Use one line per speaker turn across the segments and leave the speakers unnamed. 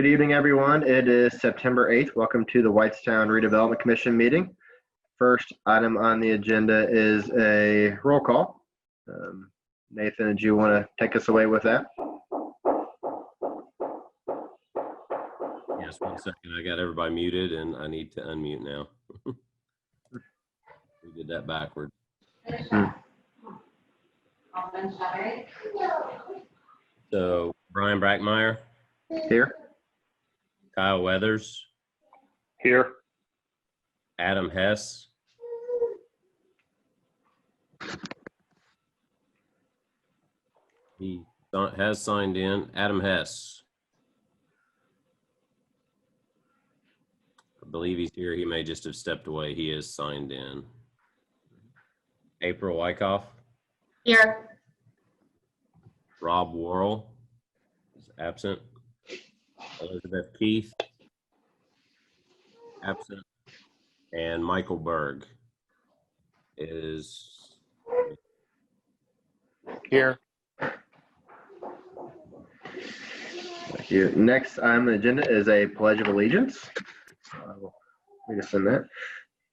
Good evening, everyone. It is September 8th. Welcome to the Whitestown Redevelopment Commission meeting. First item on the agenda is a roll call. Nathan, did you want to take us away with that?
Yes, 1 second. I got everybody muted and I need to unmute now. We did that backward. So Brian Brackmeyer.
Here.
Kyle Weathers.
Here.
Adam Hess. He has signed in. Adam Hess. I believe he's here. He may just have stepped away. He is signed in. April Wyckoff.
Here.
Rob Worrell is absent. Elizabeth Keith, absent. And Michael Berg is
Here.
Thank you. Next item on the agenda is a Pledge of Allegiance. We just send that.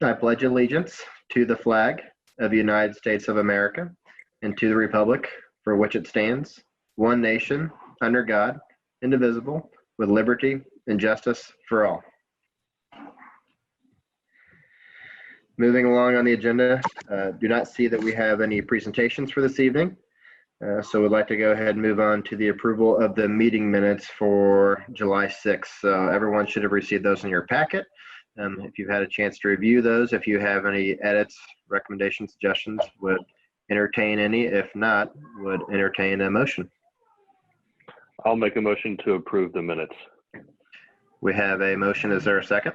I pledge allegiance to the flag of the United States of America and to the republic for which it stands, one nation, under God, indivisible, with liberty and justice for all. Moving along on the agenda, do not see that we have any presentations for this evening. So we'd like to go ahead and move on to the approval of the meeting minutes for July 6th. So everyone should have received those in your packet. If you've had a chance to review those, if you have any edits, recommendations, suggestions, would entertain any. If not, would entertain a motion.
I'll make a motion to approve the minutes.
We have a motion. Is there a second?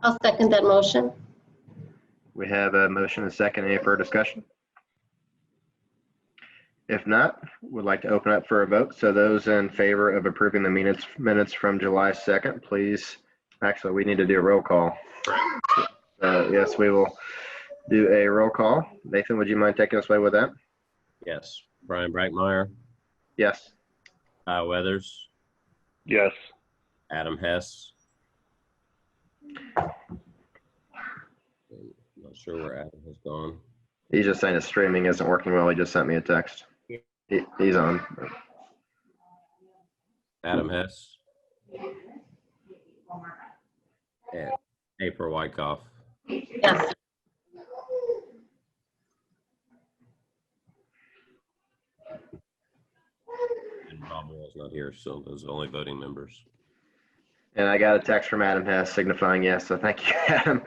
I'll second that motion.
We have a motion and a second. Any further discussion? If not, we'd like to open up for a vote. So those in favor of approving the minutes from July 2nd, please. Actually, we need to do a roll call. Yes, we will do a roll call. Nathan, would you mind taking us away with that?
yes. Brian Brackmeyer,
Yes.
Kyle Weathers,
Yes.
Adam Hess. I'm not sure where Adam has gone.
He's just saying his streaming isn't working well. He just sent me a text. He's on.
Adam Hess. And April Wyckoff.
Yes.
And Rob Wall's not here, so those are only voting members.
And I got a text from Adam Hess signifying yes, so thank you, Adam.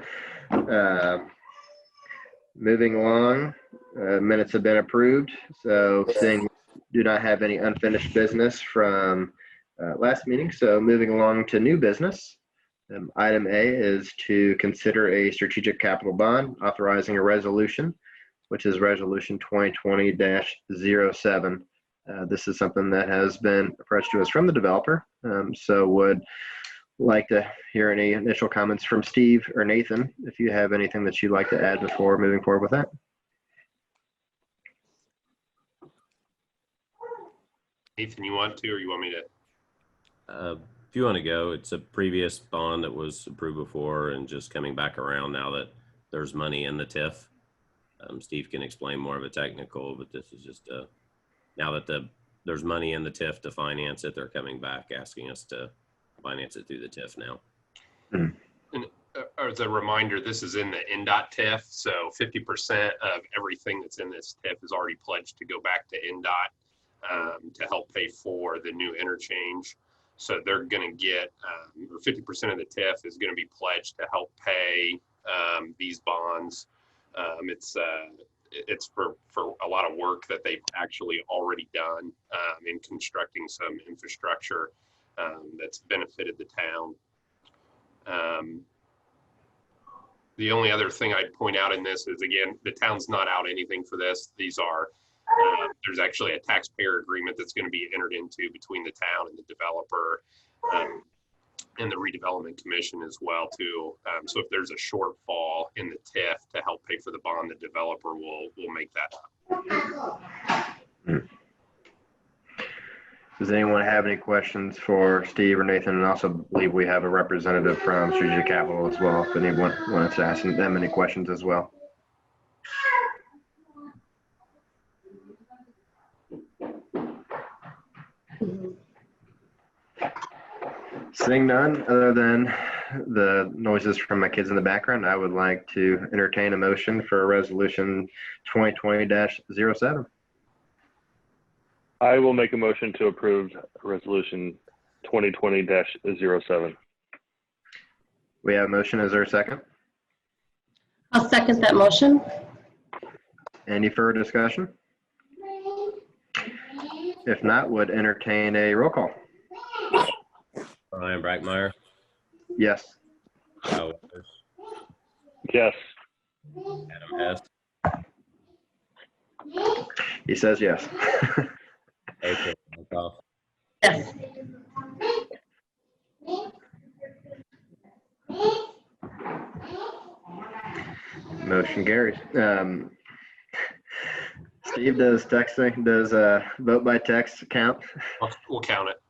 Moving along, minutes have been approved. So seeing do not have any unfinished business from last meeting. So moving along to new business. Item A is to consider a strategic capital bond authorizing a resolution, which is resolution 2020-07. This is something that has been approached to us from the developer. So would like to hear any initial comments from Steve or Nathan, if you have anything that you'd like to add before moving forward with that.
Nathan, you want to, or you want me to?
If you want to go, it's a previous bond that was approved before and just coming back around now that there's money in the TIF. Steve can explain more of a technical, but this is just now that there's money in the TIF to finance it, they're coming back asking us to finance it through the TIF now.
And as a reminder, this is in the NDOT TIF, so 50% of everything that's in this TIF is already pledged to go back to NDOT to help pay for the new interchange. So they're going to get, or 50% of the TIF is going to be pledged to help pay these bonds. It's for a lot of work that they've actually already done in constructing some infrastructure that's benefited the town. The only other thing I'd point out in this is, again, the town's not out anything for this. These are, there's actually a taxpayer agreement that's going to be entered into between the town and the developer and the Redevelopment Commission as well too. So if there's a shortfall in the TIF to help pay for the bond, the developer will make that up.
Does anyone have any questions for Steve or Nathan? And also believe we have a representative from Strategic Capital as well, if anyone wants to ask them any questions as well. Seeing none, other than the noises from my kids in the background, I would like to entertain a motion for resolution 2020-07.
I will make a motion to approve resolution 2020-07.
We have a motion. Is there a second?
I'll second that motion.
Any further discussion? If not, would entertain a roll call.
Brian Brackmeyer.
Yes.
Kyle Winters,
Yes.
Adam Hess.
He says yes.
April Monkoff.
Yes.
Motion carries. Steve, does vote by text count?
We'll count it.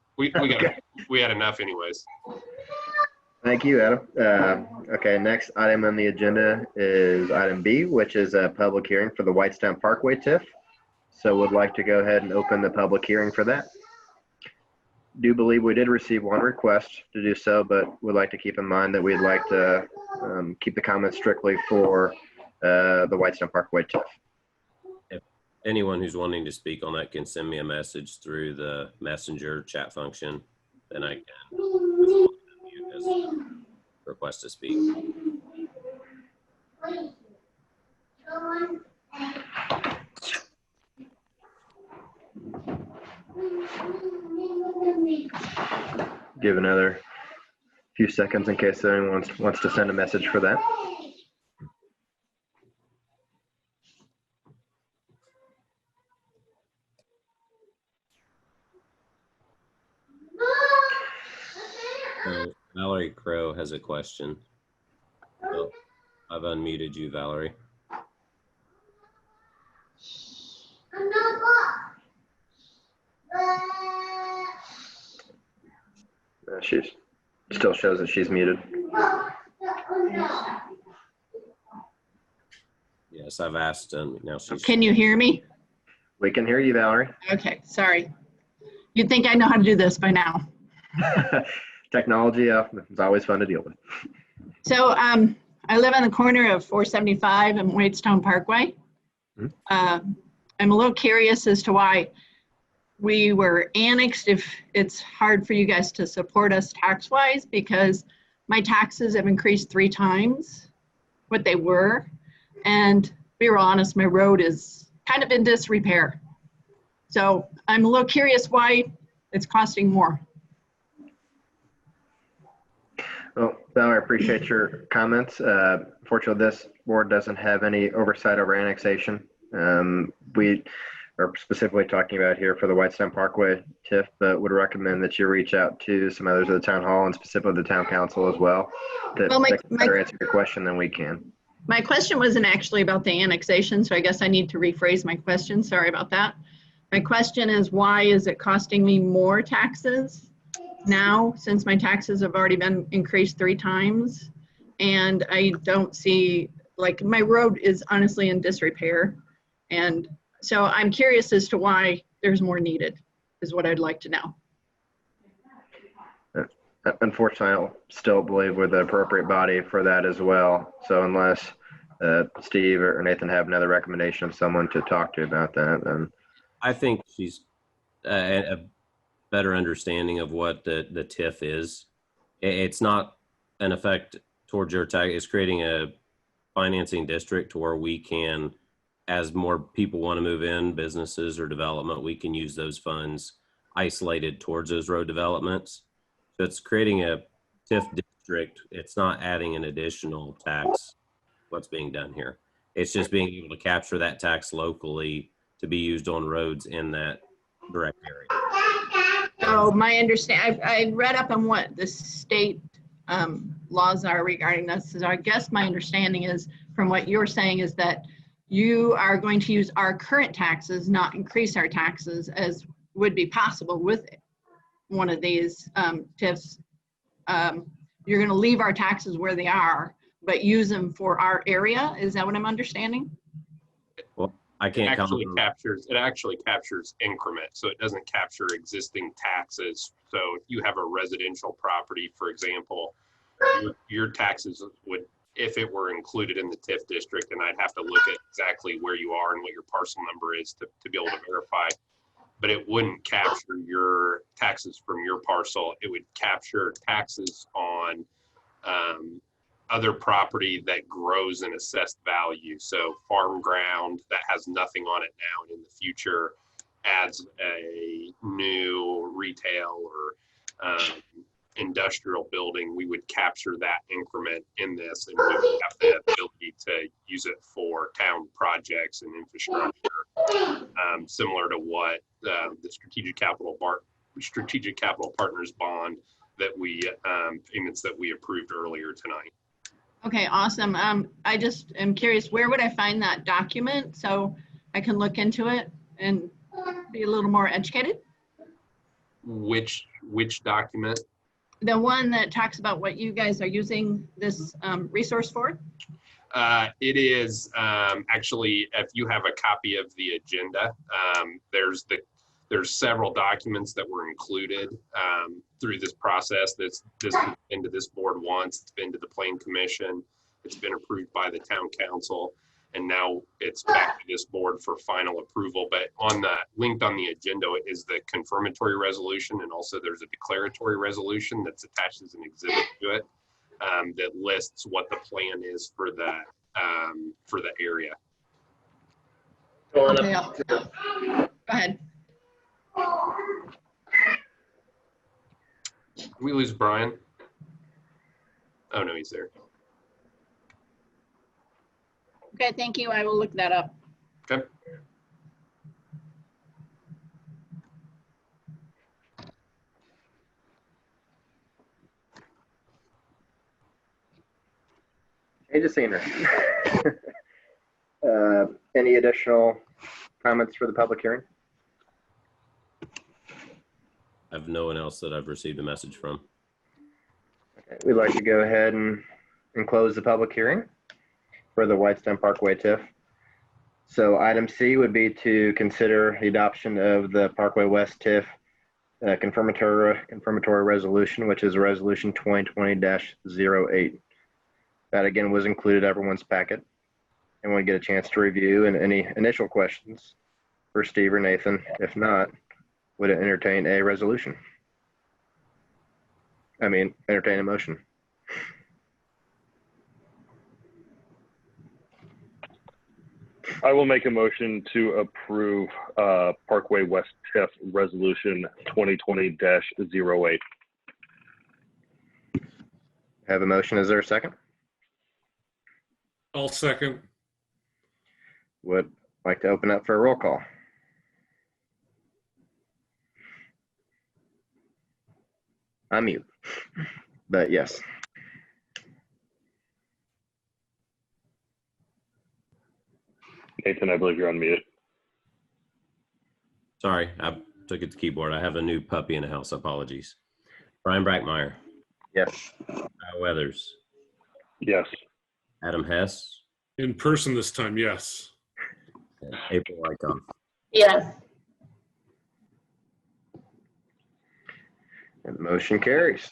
We had enough anyways.
Thank you, Adam. Okay, next item on the agenda is item B, which is a public hearing for the Whitestown Parkway TIF. So would like to go ahead and open the public hearing for that. Do believe we did receive one request to do so, but would like to keep in mind that we'd like to keep the comments strictly for the Whitestown Parkway TIF.
Anyone who's wanting to speak on that can send me a message through the messenger chat function. Then I can request to speak.
Give another few seconds in case anyone wants to send a message for that.
So Valerie Crow has a question. So I've unmuted you, Valerie.
She still shows that she's muted.
Yes, I've asked. Now she's.
Can you hear me?
We can hear you, Valerie.
Okay, sorry. You'd think I know how to do this by now.
Technology is always fun to deal with.
So I live on the corner of 475 and Whitestown Parkway. I'm a little curious as to why we were annexed, if it's hard for you guys to support us tax-wise, because my taxes have increased 3 times what they were. And to be real honest, my road is kind of in disrepair. So I'm a little curious why it's costing more.
Well, Valerie, I appreciate your comments. Fortunately, this board doesn't have any oversight over annexation. We are specifically talking about here for the Whitestown Parkway TIF, but would recommend that you reach out to some others of the town hall and specifically the town council as well that can better answer your question than we can.
My question wasn't actually about the annexation, so I guess I need to rephrase my question. Sorry about that. My question is, why is it costing me more taxes now, since my taxes have already been increased 3 times? And I don't see, like, my road is honestly in disrepair. And so I'm curious as to why there's more needed, is what I'd like to know.
Unfortunately, I still believe we're the appropriate body for that as well. So unless Steve or Nathan have another recommendation of someone to talk to about that, then
I think she's a better understanding of what the TIF is. It's not an effect towards your tax. It's creating a financing district to where we can, as more people want to move in, businesses or development, we can use those funds isolated towards those road developments. So it's creating a TIF district. It's not adding an additional tax. What's being done here? It's just being able to capture that tax locally to be used on roads in that direct area.
So my understanding, I read up on what the state laws are regarding this. So I guess my understanding is, from what you're saying, is that you are going to use our current taxes, not increase our taxes, as would be possible with one of these TIFs, you're going to leave our taxes where they are, but use them for our area. Is that what I'm understanding?
Well, I
It
can't
actually
comment.
captures increment, so it doesn't capture existing taxes. So if you have a residential property, for example, your taxes would, if it were included in the TIF district, and I'd have to look at exactly where you are and what your parcel number is to be able to verify, but it wouldn't capture your taxes from your parcel. It would capture taxes on other property that grows in assessed value. So farm ground that has nothing on it now and in the future adds a new retail or industrial building, we would capture that increment in this, and we would have the ability to use it for town projects and infrastructure, similar to what the Strategic Capital Partners bond that we payments that we approved earlier tonight.
Okay, awesome. I just am curious, where would I find that document so I can look into it and be a little more educated?
Which document?
The one that talks about what you guys are using this resource for?
It is actually, if you have a copy of the agenda, there's several documents that were included through this process. This has been to this board once, it's been to the Plan Commission, it's been approved by the Town Council, and now it's back to this board for final approval. But linked on the agenda is the confirmatory resolution, and also there's a declaratory resolution that's attached as an exhibit to it that lists what the plan is for the area.
Okay, go ahead.
Did we lose Brian? Oh no, he's there.
Okay, thank you. I will look that up.
Okay.
Hey, Jacina. Any additional comments for the public hearing?
I have no one else that I've received a message from.
Okay, we'd like to go ahead and close the public hearing for the Whitestone Parkway TIF. So item C would be to consider the adoption of the Parkway West TIF confirmatory resolution, which is resolution 2020-08. That again was included in everyone's packet. And we get a chance to review, and any initial questions for Steve or Nathan. If not, would it entertain a resolution? Entertain a motion.
I will make a motion to approve Parkway West TIF Resolution 2020-08.
Have a motion. Is there a second?
I'll second.
Would like to open up for a roll call. I'm mute, but yes.
Nathan, I believe you're on mute.
Sorry, I took it to keyboard. I have a new puppy in the house. Apologies. Brian Brackmeyer.
Yes.
Kyle Weathers.
Yes.
Adam Hess.
In person this time, yes.
And April Wyckoff.
Yes.
And motion carries.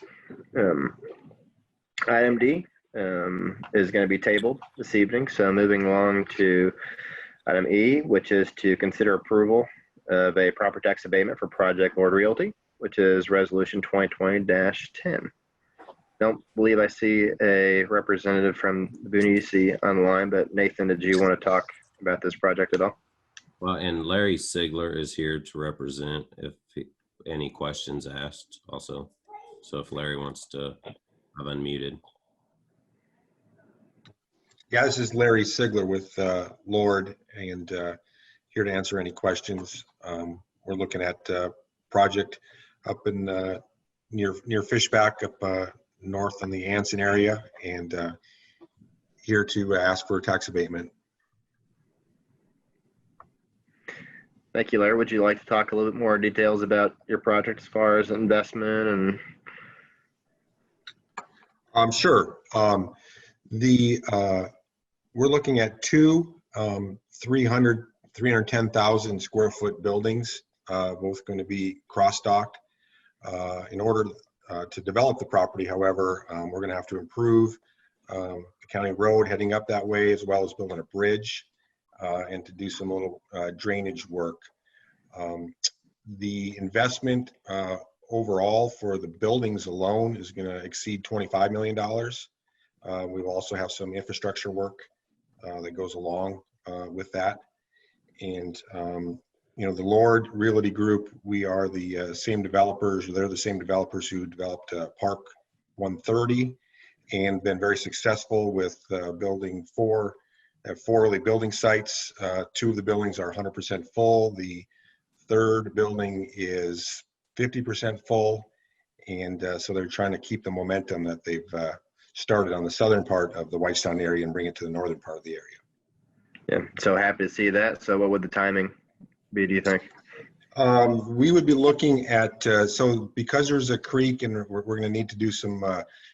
Item D is going to be tabled this evening. So moving along to item E, which is to consider approval of a proper tax abatement for Project Lord Realty, which is resolution 2020-10. Don't believe I see a representative from the Boone EDC online, but Nathan, did you want to talk about this project at all?
Well, and Larry Sigler is here to represent if any questions asked also. So if Larry wants to have unmuted.
Yeah, this is Larry Sigler with Lord, and here to answer any questions. We're looking at a project up in near Fishback, up north on the Anson area, and here to ask for a tax abatement.
Thank you, Larry. Would you like to talk a little bit more details about your project as far as investment and?
Sure. We're looking at two 310,000 square foot buildings, both going to be cross-docked. In order to develop the property, however, we're going to have to improve the county road heading up that way, as well as building a bridge and to do some little drainage work. The investment overall for the buildings alone is going to exceed $25 million. We will also have some infrastructure work that goes along with that. And, the Lord Realty Group, we are the same developers. They're the same developers who developed Park 130 and been very successful with building four early building sites. Two of the buildings are 100% full. The third building is 50% full. And so they're trying to keep the momentum that they've started on the southern part of the Whitestown area and bring it to the northern part of the area.
Yeah, so happy to see that. So what would the timing be, do you think?
We would be looking at, so because there's a creek and we're going to need to do some,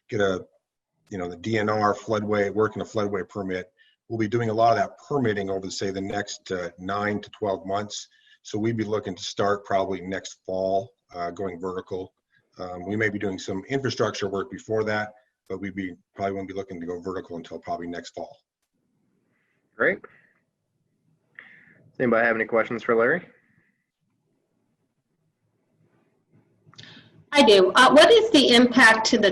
get a, the DNR floodway, work in a floodway permit. We'll be doing a lot of that permitting over, say, the next 9 to 12 months. So we'd be looking to start probably next fall, going vertical. We may be doing some infrastructure work before that, but probably won't be looking to go vertical until probably next fall.
Great. Does anybody have any questions for Larry?
I do. What is the impact to the,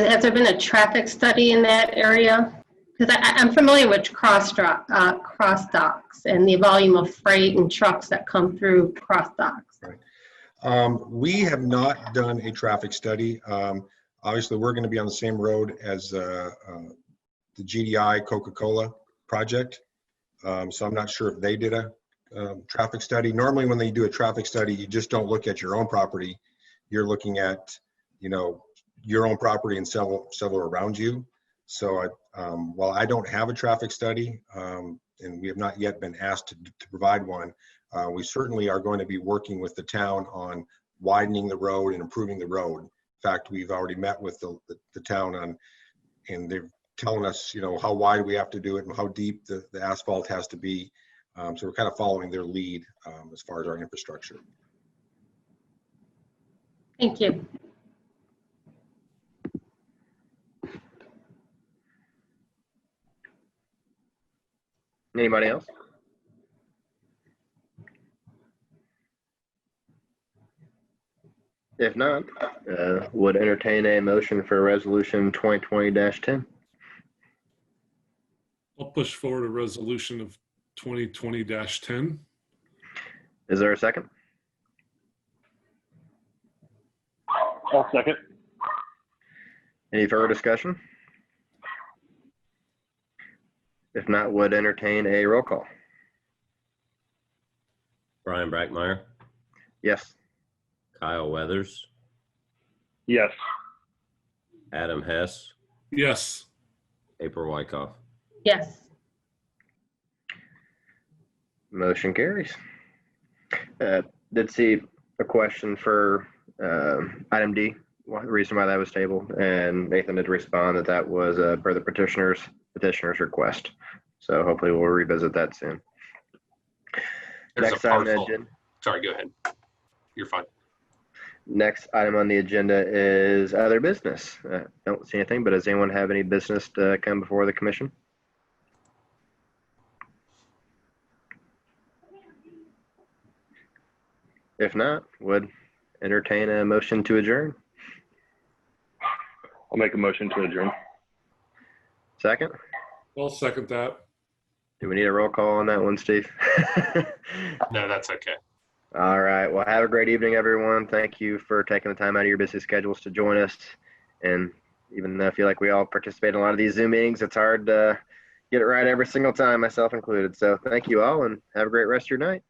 has there been a traffic study in that area? Because I'm familiar with cross docks and the volume of freight and trucks that come through cross docks.
Right. We have not done a traffic study. Obviously, we're going to be on the same road as the GDI Coca-Cola project. So I'm not sure if they did a traffic study. Normally, when they do a traffic study, you just don't look at your own property. You're looking at, your own property and several around you. So while I don't have a traffic study, and we have not yet been asked to provide one, we certainly are going to be working with the town on widening the road and improving the road. In fact, we've already met with the town and they're telling us, how wide we have to do it and how deep the asphalt has to be. So we're kind of following their lead as far as our infrastructure.
Thank you.
Anybody else? If not, would entertain a motion for resolution 2020-10.
I'll push forward a resolution of 2020-10.
Is there a second?
I'll second.
Any further discussion? If not, would entertain a roll call.
Brian Brackmeyer,
Yes.
Kyle Weathers,
Yes.
Adam Hess,
Yes.
April Wyckoff.
Yes.
Motion carries. Did see a question for item D, the reason why that was tabled, and Nathan did respond that was per the petitioner's request. So hopefully we'll revisit that soon.
There's
Next
a
item on the
parcel.
agenda.
Sorry, go ahead. You're fine.
Next item on the agenda is other business. Don't see anything, but does anyone have any business to come before the commission? If not, would entertain a motion to adjourn.
I'll make a motion to adjourn.
Second?
I'll second that.
Do we need a roll call on that one, Steve?
No, that's okay.
All right. Well, have a great evening, everyone. Thank you for taking the time out of your busy schedules to join us. And even though I feel like we all participate in a lot of these Zoom meetings, it's hard to get it right every single time, myself included. So thank you all and have a great rest of your night.